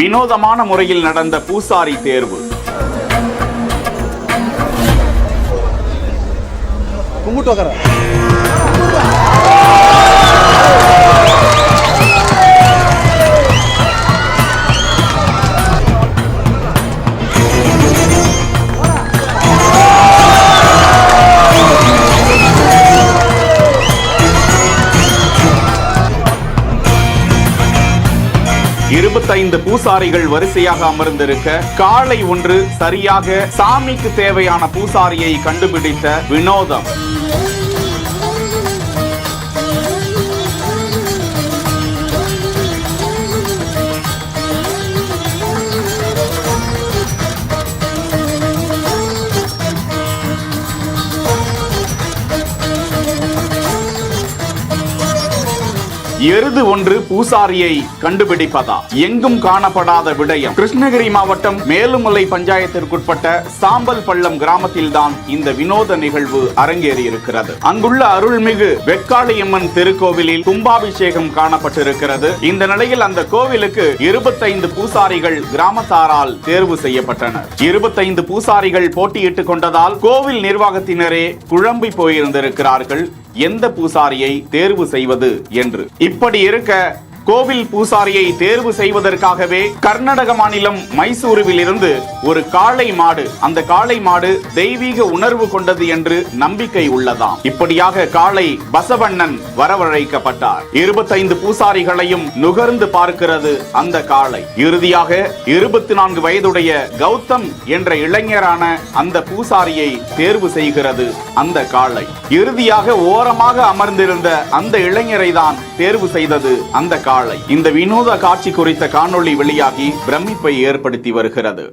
வினோதமான முறையில் நடந்த பூசாரி தேர்வு. இருபத்தைந்து பூசாரிகள் வரிசையாக அமர்ந்திருக்க காளை ஒன்று சரியாக சாமிக்கு தேவையான பூசாரியை கண்டுபிடித்த வினோதம். எருது ஒன்று பூசாரியை கண்டுபிடிப்பதா? எங்கும் காணப்படாத விடயம். கிருஷ்ணகிரி மாவட்டம் மேலுமலை பஞ்சாயத்திற்குட்பட்ட சாம்பல் பள்ளம் கிராமத்தில் தான் இந்த வினோத நிகழ்வு அரங்கேறி இருக்கிறது. அங்குள்ள அருள்மிகு வெக்காளியம்மன் திருக்கோவிலில் கும்பாபிஷேகம் காணப்பட்டிருக்கிறது. இந்த நிலையில் அந்த கோவிலுக்கு 25 பூசாரிகள் கிராமத்தாரால் தேர்வு செய்யப்பட்டனர். 25 பூசாரிகள் போட்டியிட்டுக் கொண்டதால் கோவில் நிர்வாகத்தினரே குழம்பி போயிருந்திருக்கிறார்கள் எந்த பூசாரியை தேர்வு செய்வது என்று. இப்படி இருக்க கோவில் பூசாரியை தேர்வு செய்வதற்காகவே கர்நாடக மாநிலம் மைசூருவில் இருந்து ஒரு காளை மாடு, அந்த காளை மாடு தெய்வீக உணர்வு கொண்டது என்று நம்பிக்கை உள்ளதாம். இப்படியாக காளை பசவண்ணன் வரவழைக்கப்பட்டார். 25 பூசாரிகளையும் நுகர்ந்து பார்க்கிறது அந்த காளை. இறுதியாக 24 வயதுடைய கௌதம் என்ற இளைஞரான அந்த பூசாரியை தேர்வு செய்கிறது அந்த காளை. இறுதியாக ஓரமாக அமர்ந்திருந்த அந்த இளைஞரை தான் தேர்வு செய்தது அந்த காளை. இந்த வினோத காட்சி குறித்த காணொளி வெளியாகி பிரமிப்பை ஏற்படுத்தி வருகிறது.